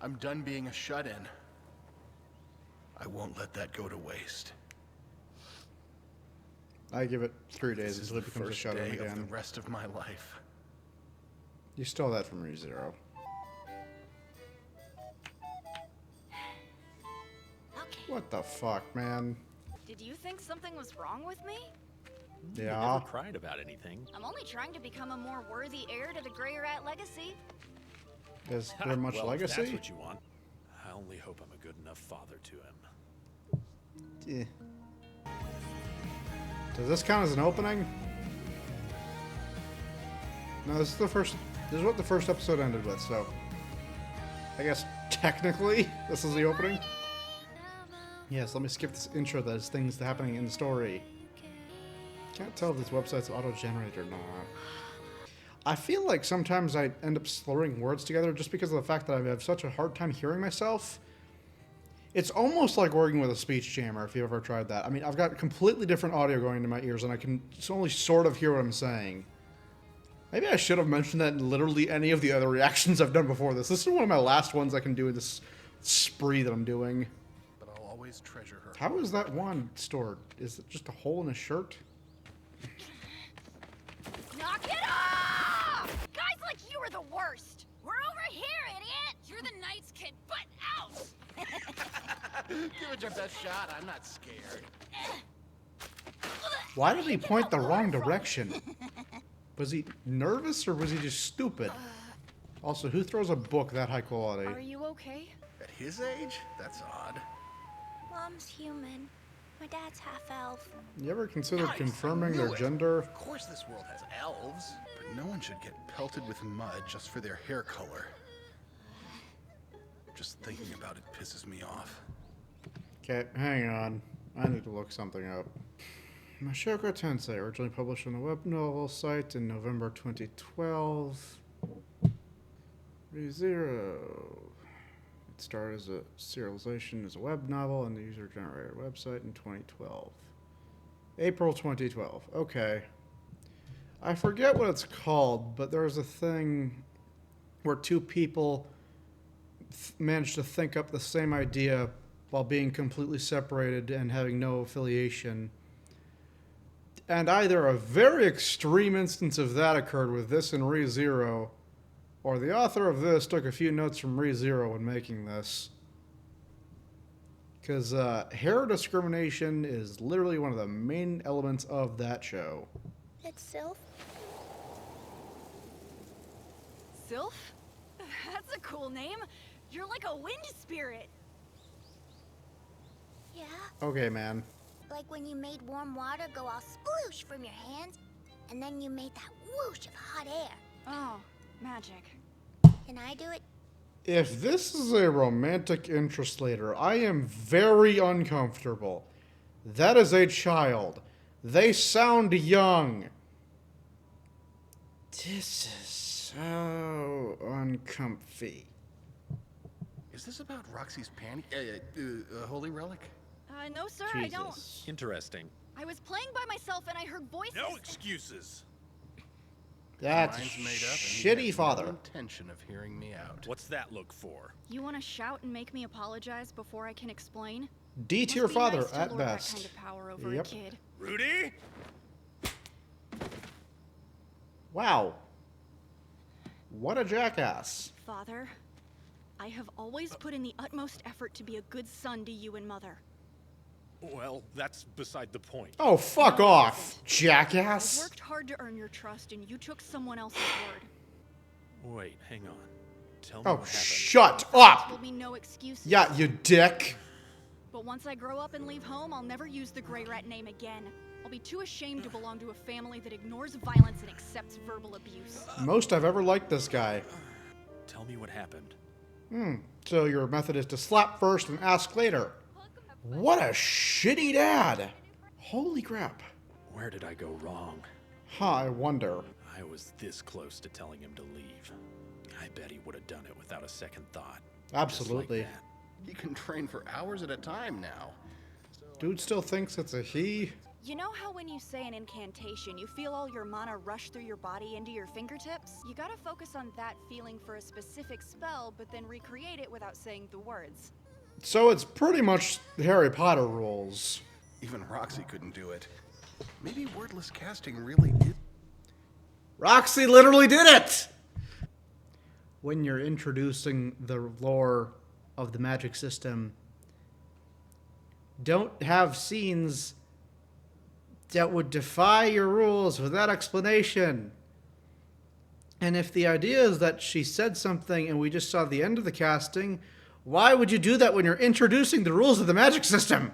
I'm done being a shut-in. I won't let that go to waste. I give it 3 days This is until it the becomes a first shut-in day of again. the rest of my life. You stole that from ReZero. Okay. What the fuck, man? Did you think something was wrong with me? You Yeah. never cried about anything. I'm only trying to become a more worthy heir to the Grey Rat legacy. Is there much Well, if legacy? that's what you want. I only hope I'm a good enough father to him. Eh. Does this count as an opening? No, this is the first. This is what the first episode ended with, so I guess technically this is the opening. Yes, let me skip this intro. There's things happening in the story. Can't tell if this website's auto-generated or not. I feel like sometimes I end up slurring words together just because of the fact that I have such a hard time hearing myself. It's almost like working with a speech jammer, if you've ever tried that. I mean, I've got completely different audio going into my ears, and I can only sort of hear what I'm saying. Maybe I should have mentioned that in literally any of the other reactions I've done before this. This is one of my last ones I can do with this spree that I'm doing. But I'll always treasure her. How is that wand stored? Is it just a hole in a shirt? Knock it off! Guys like you are the worst! We're over here, idiot! You're the Knights kid, but out! Give it your best shot. I'm not scared. Why did he point the wrong direction? Was he nervous or was he just stupid? Also, who throws a book that high quality? Are you okay? At his age? That's odd. Mom's human. My dad's half-elf. You ever considered Nice, confirming I their knew it. gender? Of course this world has elves. But no one should get pelted with mud just for their hair color. Just thinking about it pisses me off. Okay, hang on. I need to look something up. Mushoku Tensei, originally published on the web novel site in November 2012. ReZero. It started as a serialization as a web novel on the user-generated website in 2012. April 2012. Okay. I forget what it's called, but there was a thing where two people managed to think up the same idea while being completely separated and having no affiliation. And either a very extreme instance of that occurred with this in ReZero, or the author of this took a few notes from ReZero when making this. Because hair discrimination is literally one of the main elements of that show. It's Sylph. Sylph? That's a cool name. You're like a wind spirit. Yeah? Okay, man. Like when you made warm water go all sploosh from your hands, and then you made that whoosh of hot air. Oh, magic. Can I do it? If this is a romantic interest later, I am very uncomfortable. That is a child. They sound young. This is so uncomfy. Is this about Roxy's panty? Holy relic? No, sir, I don't. Jesus. Interesting. I was playing by myself and I heard voices. No excuses. That's Mine's made up, and he has shitty father. no intention of hearing me out. What's that look for? You want to shout and make me apologize before I can explain? D Must tier be father nice to at lord best. That kind of power over Yep. a kid. Rudy? Wow. What a jackass. Father, I have always put in the utmost effort to be a good son to you and Mother. Well, that's beside the point. Oh, fuck No, it off, isn't. jackass. I worked hard to earn your trust, and you took someone else's word. Wait, hang on. Tell me Oh, what happened. shut You up. told me no excuses. Yeah, you dick. But once I grow up and leave home, I'll never use the Grey Rat name again. I'll be too ashamed to belong to a family that ignores violence and accepts verbal abuse. Most I've ever liked this guy. Tell me what happened. So your method is to slap first and ask later. What a shitty dad. Holy crap. Where did I go wrong? Huh, I wonder. I was this close to telling him to leave. I bet he would have done it without a second thought. Absolutely. Just like that. He can train for hours at a time now. Dude still thinks it's a he. You know how when you say an incantation, you feel all your mana rush through your body into your fingertips? You gotta focus on that feeling for a specific spell, but then recreate it without saying the words. So it's pretty much Harry Potter rules. Even Roxy couldn't do it. Maybe wordless casting really is. Roxy literally did it! When you're introducing the lore of the magic system, don't have scenes that would defy your rules without explanation. And if the idea is that she said something and we just saw the end of the casting, why would you do that when you're introducing the rules of the magic system?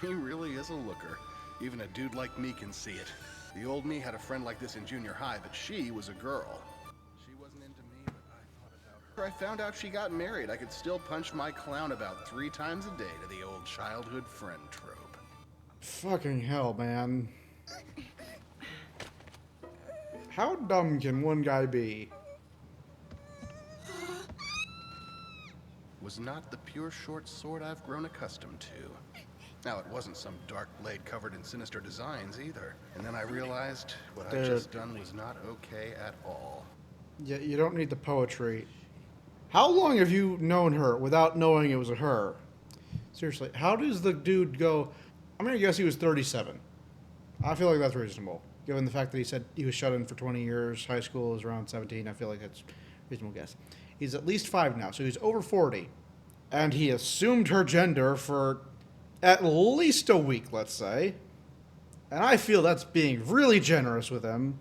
He really is a looker. Even a dude like me can see it. The old me had a friend like this in junior high, but she was a girl. She wasn't into me, but I thought about her. I found out she got married. I could still punch my clown about 3 times a day to the old childhood friend trope. Fucking hell, man. How dumb can one guy be? Was not the pure short sword I've grown accustomed to. Now, it wasn't some dark blade covered in sinister designs either. And then I realized what I'd just done was not okay at all. Yeah, you don't need the poetry. How long have you known her without knowing it was a her? Seriously, how does the dude go... I'm going to guess he was 37. I feel like that's reasonable. Given the fact that he said he was shut in for 20 years, high school was around 17, I feel like that's a reasonable guess. He's at least 5 now, so he's over 40. And he assumed her gender for at least a week, let's say. And I feel that's being really generous with him.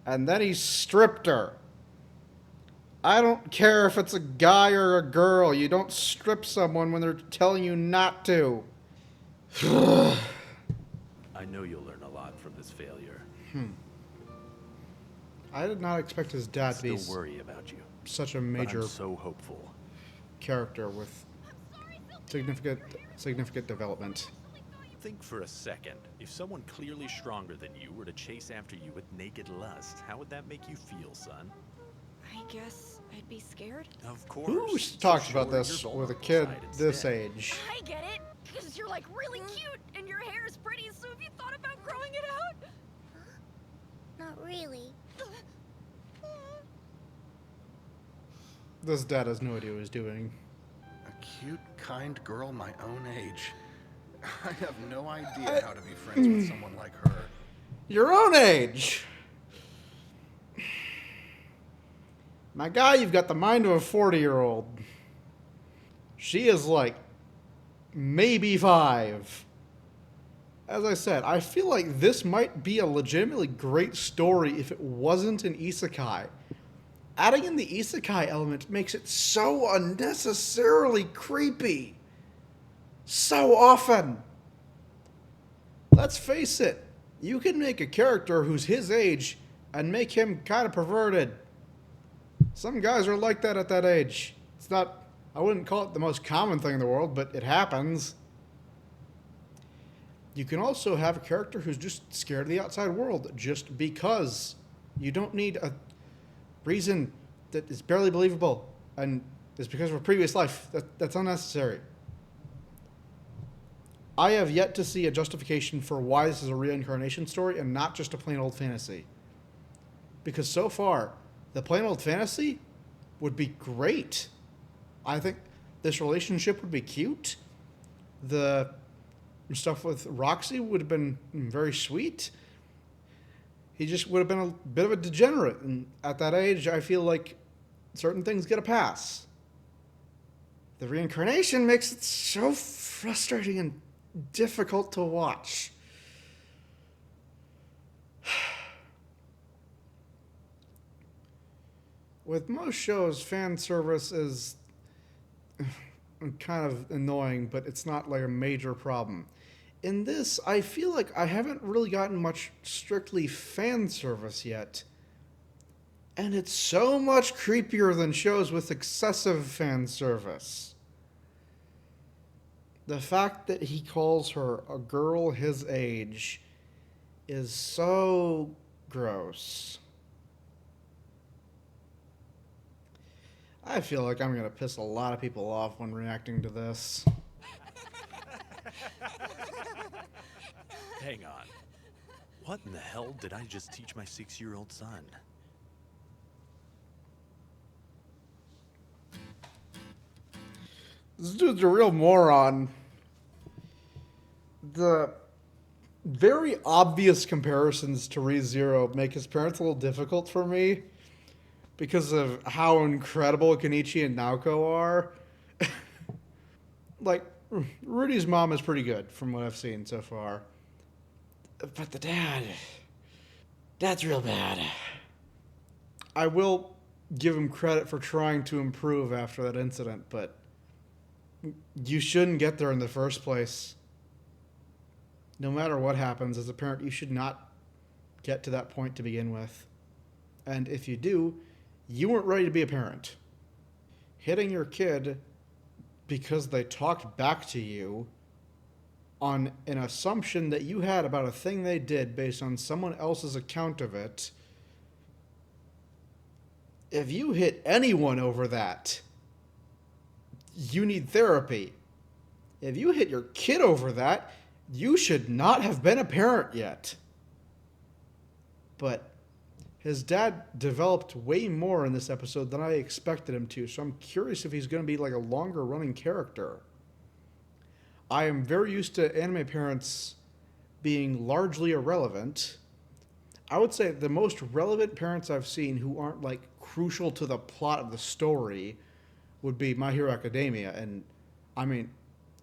And then he stripped her. I don't care if it's a guy or a girl. You don't strip someone when they're telling you not to. I know you'll learn a lot from this failure. I did not expect his dad to be Still worry about you. such a But major I'm so hopeful. character with significant development. Think for a second. If someone clearly stronger than you were to chase after you with naked lust, how would that make you feel, son? I guess I'd be scared. Of course. Who So talks about show this your with a vulnerable kid side this instead. age? I get it, because you're like really cute and your hair is pretty, so have you thought about growing it out? Not really. This dad has no idea what he's doing. A cute, kind girl my own age. I have no idea how to be friends with someone like her. Your own age! My guy, you've got the mind of a 40-year-old. She is like maybe 5. As I said, I feel like this might be a legitimately great story if it wasn't an isekai. Adding in the isekai element makes it so unnecessarily creepy. So often. Let's face it, you can make a character who's his age and make him kind of perverted. Some guys are like that at that age. It's not, I wouldn't call it the most common thing in the world, but it happens. You can also have a character who's just scared of the outside world just because. You don't need a reason that is barely believable and is because of a previous life. That's unnecessary. I have yet to see a justification for why this is a reincarnation story and not just a plain old fantasy. Because so far, the plain old fantasy would be great. I think this relationship would be cute. The stuff with Roxy would have been very sweet. He just would have been a bit of a degenerate. And at that age, I feel like certain things get a pass. The reincarnation makes it so frustrating and difficult to watch. With most shows, fan service is kind of annoying, but it's not like a major problem. In this, I feel like I haven't really gotten much strictly fan service yet. And it's so much creepier than shows with excessive fan service. The fact that he calls her a girl his age is so gross. I feel like I'm going to piss a lot of people off when reacting to this. Hang on. What in the hell did I just teach my 6-year-old son? This dude's a real moron. The very obvious comparisons to Re:Zero make his parents a little difficult for me because of how incredible Kenichi and Naoko are. Like, Rudy's mom is pretty good from what I've seen so far. But the dad's real bad. I will give him credit for trying to improve after that incident, but you shouldn't get there in the first place. No matter what happens, as a parent, you should not get to that point to begin with. And if you do, you weren't ready to be a parent. Hitting your kid because they talked back to you on an assumption that you had about a thing they did based on someone else's account of it. If you hit anyone over that, you need therapy. If you hit your kid over that, you should not have been a parent yet. But his dad developed way more in this episode than I expected him to, so I'm curious if he's going to be like a longer running character. I am very used to anime parents being largely irrelevant. I would say the most relevant parents I've seen who aren't like crucial to the plot of the story would be My Hero Academia. And I mean,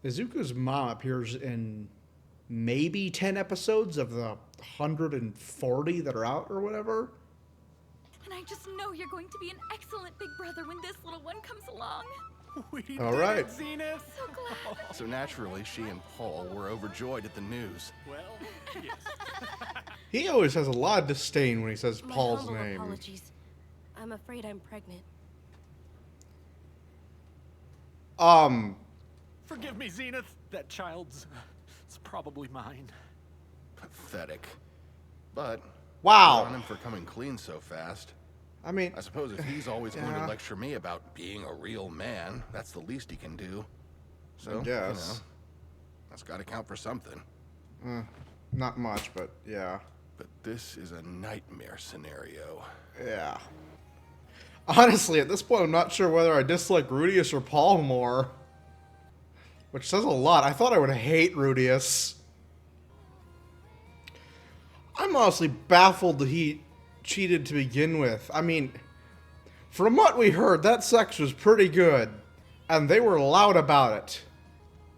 Izuku's mom appears in maybe 10 episodes of the 140 that are out or whatever. And I just know you're going to be an excellent big brother when this little one comes along. We did All right. it, Zenith! So glad. So naturally, she and Paul were overjoyed at the news. Well, yes. He always has a lot of disdain when he says My Paul's humble name. apologies. I'm afraid I'm pregnant. Forgive me, Zenith. That child's... it's probably mine. Pathetic. But Wow. good on him for coming clean so fast. I mean, I suppose if he's always going Yeah. to lecture me about being a real man, that's the least he can do. So, I guess. that's got to count for something. Not much, but yeah. But this is a nightmare scenario. Yeah. Honestly, at this point, I'm not sure whether I dislike Rudius or Paul more. Which says a lot. I thought I would hate Rudius. I'm honestly baffled that he cheated to begin with. I mean, from what we heard, that sex was pretty good. And they were loud about it.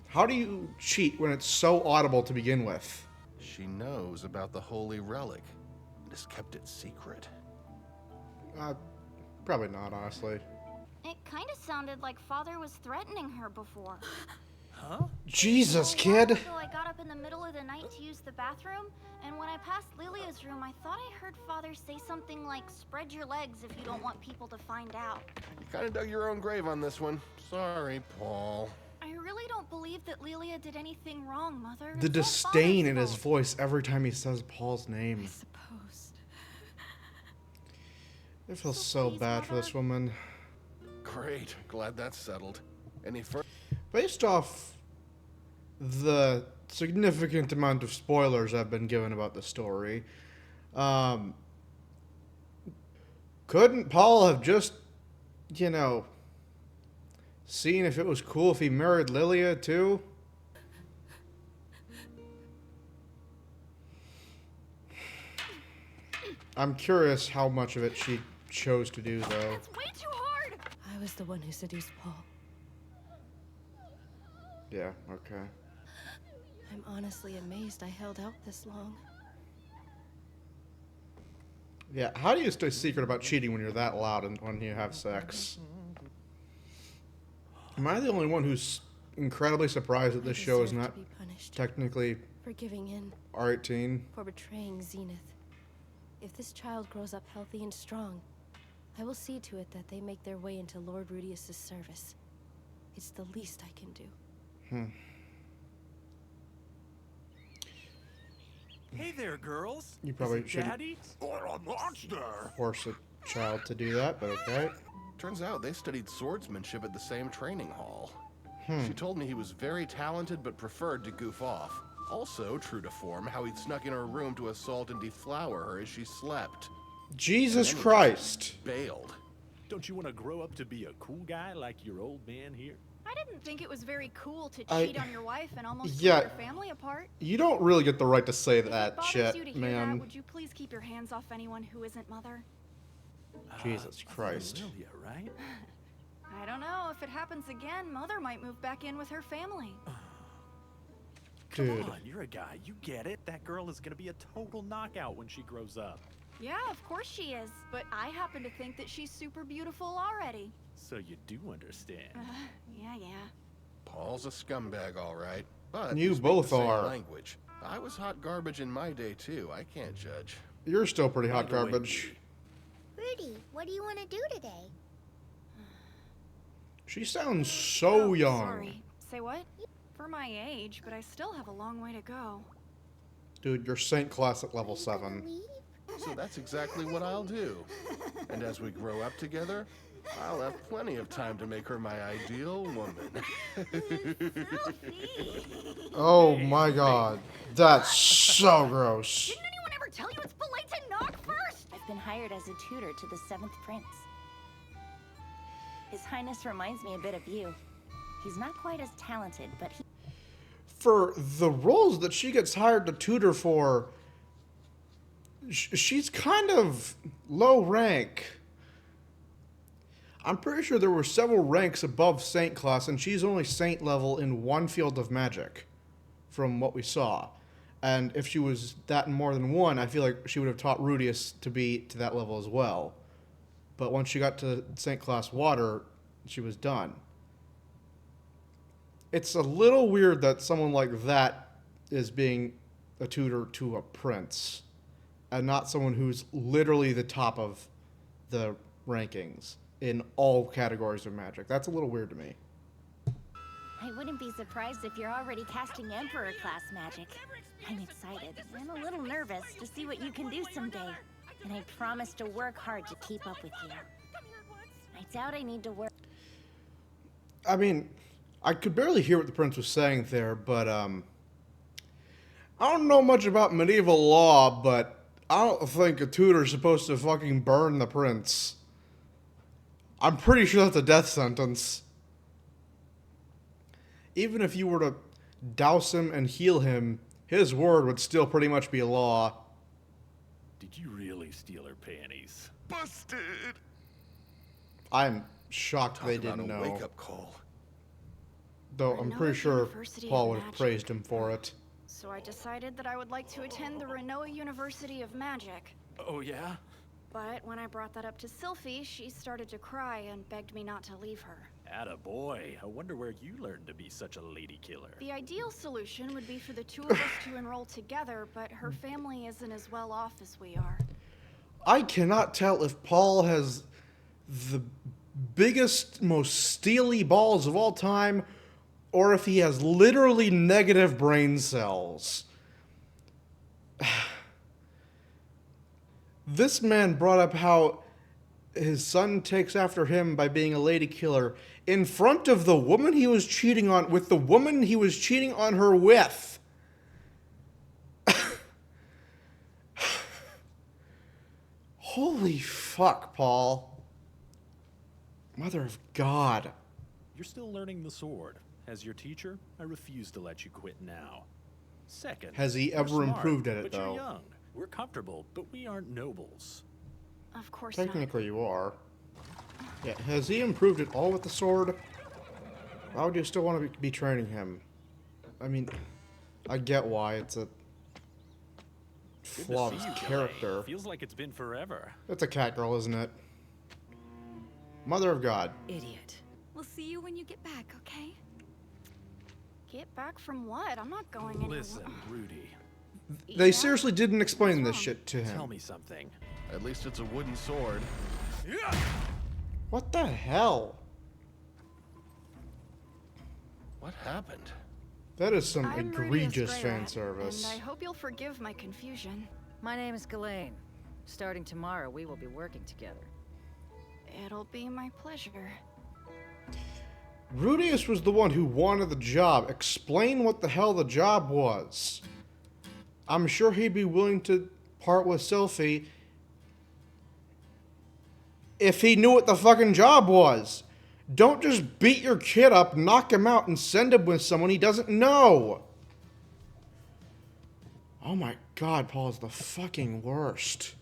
How do you cheat when it's so audible to begin with? She knows about the holy relic and has kept it secret. Probably not, honestly. It kind of sounded like Father was threatening her before. Huh? Jesus, A kid. while ago, I got up in the middle of the night to use the bathroom, and when I passed Lilia's room, I thought I heard Father say something like, "Spread your legs if you don't want people to find out." You kind of dug your own grave on this one. Sorry, Paul. I really don't believe that Lilia did anything wrong, Mother. The It's all disdain Father's in his fault. voice every time he says Paul's name. I suppose. I feel So so please, bad for this Mother. woman. Great. Glad that's settled. Any further? Based off the significant amount of spoilers I've been given about the story, couldn't Paul have just, you know, seen if it was cool if he married Lilia too? I'm curious how much of it she chose to do, though. It's way too hard. I was the one who seduced Paul. Yeah, okay. I'm honestly amazed I held out this long. Yeah, how do you stay secret about cheating when you're that loud and when you have sex? Am I the only one who's incredibly surprised that this I show is deserve not to be punished technically for giving in, R18? for betraying Zenith. If this child grows up healthy and strong, I will see to it that they make their way into Lord Rudius' service. It's the least I can do. Hey there, girls. You probably Is it shouldn't- Daddy? Or a monster. Force a child to do that, but okay. Turns out they studied swordsmanship at the same training hall. She told me he was very talented but preferred to goof off. Also, true to form, how he'd snuck in her room to assault and deflower her as she slept. Jesus And then he Christ. bailed. Don't you want to grow up to be a cool guy like your old man here? I didn't think it was very cool to I- cheat on your wife and almost Yeah. tear your family apart. You don't really get the right to say If it that bothers shit, you to hear that, man. would you please keep your hands off anyone who isn't Mother? Jesus Christ. Lilia, right? I don't know. If it happens again, Mother might move back in with her family. Come Dude. on, you're a guy. You get it. That girl is gonna be a total knockout when she grows up. Yeah, of course she is. But I happen to think that she's super beautiful already. So you do understand. Yeah. Paul's a scumbag, all right. But You we speak both the same are. language. I was hot garbage in my day, too. I can't judge. You're still pretty hot By the way, garbage. Rudy, what do you want to do today? She sounds so young. Sorry. Say what? For my age, but I still have a long way to go. Dude, you're Saint Class at level Are you gonna 7. leave? So that's exactly what I'll do. And as we grow up together, I'll have plenty of time to make her my ideal woman. Oh my god. That's so gross. Didn't anyone ever tell you it's polite to knock first? I've been hired as a tutor to the 7th Prince. His Highness reminds me a bit of you. He's not quite as talented, but he... For the roles that she gets hired to tutor for, she's kind of low rank. I'm pretty sure there were several ranks above Saint class, and she's only Saint level in one field of magic, from what we saw. And if she was that in more than one, I feel like she would have taught Rudius to be to that level as well. But once she got to Saint class water, she was done. It's a little weird that someone like that is being a tutor to a prince, and not someone who's literally the top of the rankings in all categories of magic. That's a little weird to me. I wouldn't be surprised if you're already casting Emperor class magic. I'm excited. I'm a little nervous to see what you can do someday. And I promise to work hard to keep up with you. I doubt I need to work. I mean, I could barely hear what the prince was saying there, but I don't know much about medieval law, but I don't think a tutor's supposed to fucking burn the prince. I'm pretty sure that's a death sentence. Even if you were to douse him and heal him, his word would still pretty much be law. Did you really steal her panties? Busted! I'm shocked Talk they about didn't a know. wake-up call. Though I'm Renoa pretty sure University of Paul would have Magic. praised him for it. So I decided that I would like to attend the Renoa University of Magic. Oh, yeah? But when I brought that up to Sylphie, she started to cry and begged me not to leave her. Atta boy. I wonder where you learned to be such a lady killer. The ideal solution would be for the two of us to enroll together, but her family isn't as well off as we are. I cannot tell if Paul has the biggest, most steely balls of all time, or if he has literally negative brain cells. This man brought up how his son takes after him by being a lady killer in front of the woman he was cheating on, with the woman he was cheating on her with. Holy fuck, Paul. Mother of God. You're still learning the sword. As your teacher, I refuse to let you quit now. Second, Has he you're ever smart, improved at it, but though? You're young. We're comfortable, but we aren't nobles. Of course not. Technically you are. Yeah, has he improved at all with the sword? Why would you still want to be training him? I mean, I get why. It's a Good flaw to of see his you, character. Gilly. Feels like it's been forever. It's a cat girl, isn't it? Mother of God. Idiot. We'll see you when you get back, okay? Get back from what? I'm not going anywhere. Listen, Rudy, They Yeah? seriously didn't explain What's this wrong? shit to tell him. me something. At least it's a wooden sword. What the hell? What happened? That is some I'm egregious Rudius fan Greyrat, service. And I hope you'll forgive my confusion. My name is Ghislaine. Starting tomorrow, we will be working together. It'll be my pleasure. Rudius was the one who wanted the job. Explain what the hell the job was. I'm sure he'd be willing to part with Sylphie if he knew what the fucking job was. Don't just beat your kid up, knock him out, and send him with someone he doesn't know. Oh my god, Paul is the fucking worst.